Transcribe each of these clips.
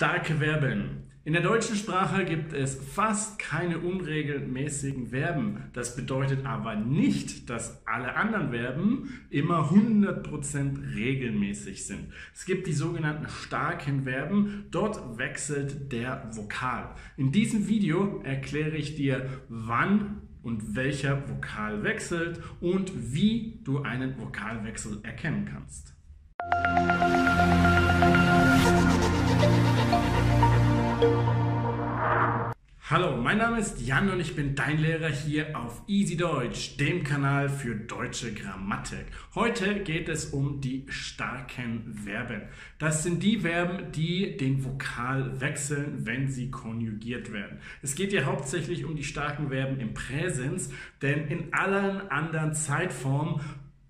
Starke Verben. In der deutschen Sprache gibt es fast keine unregelmäßigen Verben. Das bedeutet aber nicht, dass alle anderen Verben immer 100% regelmäßig sind. Es gibt die sogenannten starken Verben. Dort wechselt der Vokal. In diesem Video erkläre ich dir, wann und welcher Vokal wechselt und wie du einen Vokalwechsel erkennen kannst. Hallo, mein Name ist Jan und ich bin dein Lehrer hier auf Easy Deutsch, dem Kanal für deutsche Grammatik. Heute geht es um die starken Verben. Das sind die Verben, die den Vokal wechseln, wenn sie konjugiert werden. Es geht hier hauptsächlich um die starken Verben im Präsens, denn in allen anderen Zeitformen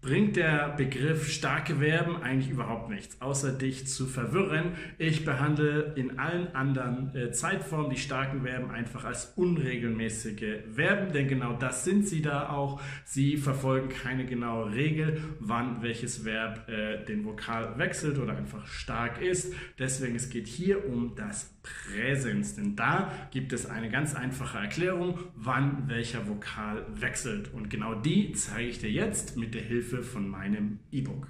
bringt der Begriff starke Verben eigentlich überhaupt nichts, außer dich zu verwirren. Ich behandle in allen anderen Zeitformen die starken Verben einfach als unregelmäßige Verben, denn genau das sind sie da auch. Sie verfolgen keine genaue Regel, wann welches Verb den Vokal wechselt oder einfach stark ist. Deswegen es geht hier um das Präsens, denn da gibt es eine ganz einfache Erklärung, wann welcher Vokal wechselt. Und genau die zeige ich dir jetzt mit der Hilfe von meinem E-Book.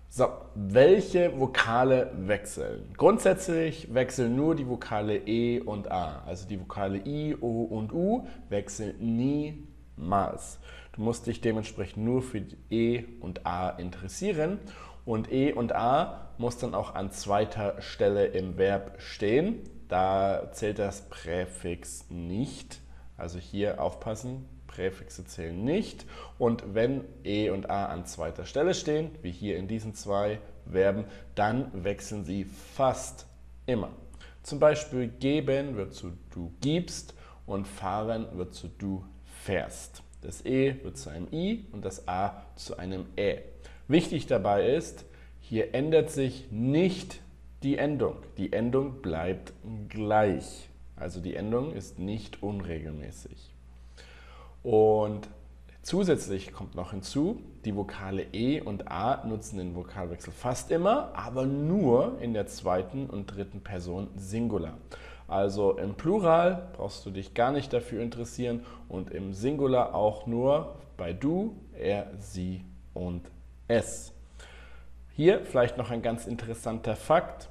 So, welche Vokale wechseln? Grundsätzlich wechseln nur die Vokale E und A. Also die Vokale I, O und U wechseln niemals. Du musst dich dementsprechend nur für E und A interessieren. Und E und A muss dann auch an zweiter Stelle im Verb stehen. Da zählt das Präfix nicht. Also hier aufpassen. Präfixe zählen nicht. Und wenn E und A an zweiter Stelle stehen, wie hier in diesen zwei Verben, dann wechseln sie fast immer. Zum Beispiel geben wird zu du gibst und fahren wird zu du fährst. Das E wird zu einem I und das A zu einem Ä. Wichtig dabei ist, hier ändert sich nicht die Endung. Die Endung bleibt gleich. Also die Endung ist nicht unregelmäßig. Und zusätzlich kommt noch hinzu, die Vokale E und A nutzen den Vokalwechsel fast immer, aber nur in der zweiten und dritten Person Singular. Also im Plural brauchst du dich gar nicht dafür interessieren und im Singular auch nur bei du, er, sie und es. Hier vielleicht noch ein ganz interessanter Fakt.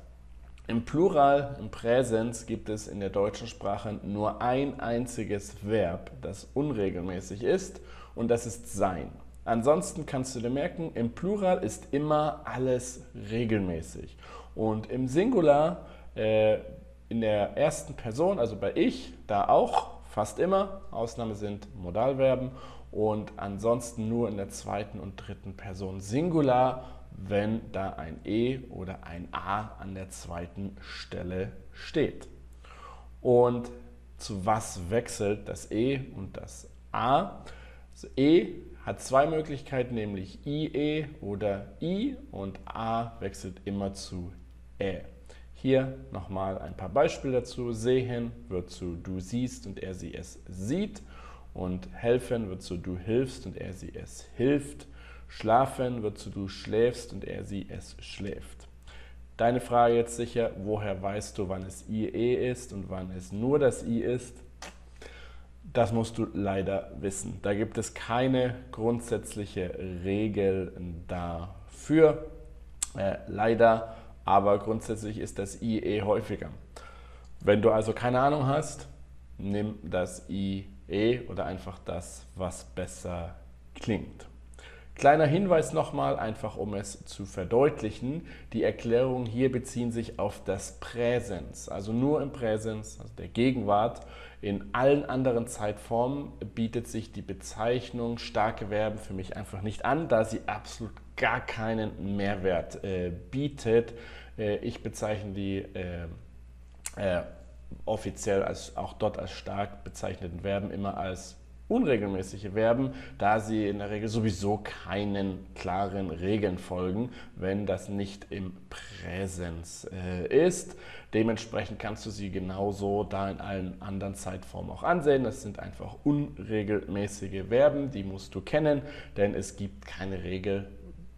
Im Plural, im Präsens, gibt es in der deutschen Sprache nur ein einziges Verb, das unregelmäßig ist, und das ist sein. Ansonsten kannst du dir merken, im Plural ist immer alles regelmäßig. Und im Singular, in der ersten Person, also bei ich, da auch fast immer, Ausnahme sind Modalverben, und ansonsten nur in der zweiten und dritten Person Singular, wenn da ein E oder ein A an der zweiten Stelle steht. Und zu was wechselt das E und das A? Also E hat zwei Möglichkeiten, nämlich IE oder I, und A wechselt immer zu Ä. Hier nochmal ein paar Beispiele dazu. Sehen wird zu du siehst und er sie es sieht. Und helfen wird zu du hilfst und er sie es hilft. Schlafen wird zu du schläfst und er sie es schläft. Deine Frage jetzt sicher, woher weißt du, wann es IE ist und wann es nur das I ist? Das musst du leider wissen. Da gibt es keine grundsätzliche Regel dafür, leider, aber grundsätzlich ist das IE häufiger. Wenn du also keine Ahnung hast, nimm das IE oder einfach das, was besser klingt. Kleiner Hinweis nochmal, einfach um es zu verdeutlichen, die Erklärungen hier beziehen sich auf das Präsens, also nur im Präsens, also der Gegenwart. In allen anderen Zeitformen bietet sich die Bezeichnung starke Verben für mich einfach nicht an, da sie absolut gar keinen Mehrwert bietet. Ich bezeichne die offiziell auch dort als stark bezeichneten Verben immer als unregelmäßige Verben, da sie in der Regel sowieso keinen klaren Regeln folgen, wenn das nicht im Präsens ist. Dementsprechend kannst du sie genauso da in allen anderen Zeitformen auch ansehen. Das sind einfach unregelmäßige Verben, die musst du kennen, denn es gibt keine Regel,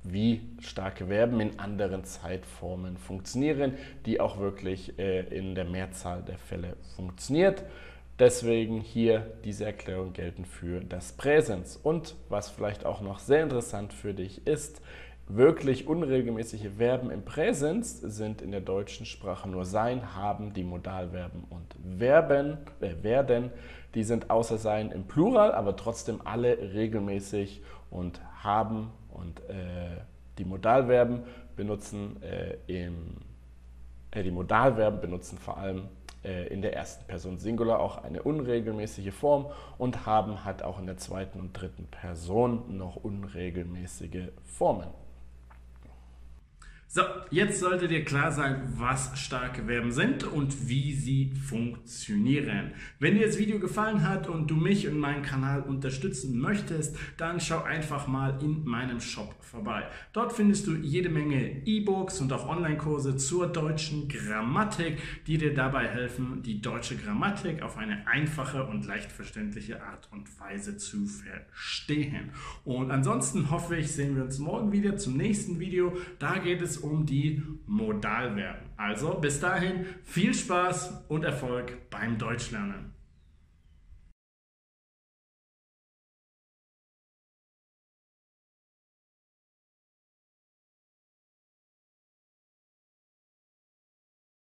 wie starke Verben in anderen Zeitformen funktionieren, die auch wirklich in der Mehrzahl der Fälle funktioniert. Deswegen hier diese Erklärung gelten für das Präsens. Und was vielleicht auch noch sehr interessant für dich ist, wirklich unregelmäßige Verben im Präsens sind in der deutschen Sprache nur sein, haben, die Modalverben und werden. Die sind außer sein im Plural, aber trotzdem alle regelmäßig und haben und die Modalverben benutzen vor allem in der ersten Person Singular auch eine unregelmäßige Form und haben hat auch in der zweiten und dritten Person noch unregelmäßige Formen. So, jetzt sollte dir klar sein, was starke Verben sind und wie sie funktionieren. Wenn dir das Video gefallen hat und du mich und meinen Kanal unterstützen möchtest, dann schau einfach mal in meinem Shop vorbei. Dort findest du jede Menge E-Books und auch Online-Kurse zur deutschen Grammatik, die dir dabei helfen, die deutsche Grammatik auf eine einfache und leicht verständliche Art und Weise zu verstehen. Und ansonsten hoffe ich, sehen wir uns morgen wieder zum nächsten Video. Da geht es um die Modalverben. Also bis dahin viel Spaß und Erfolg beim Deutschlernen.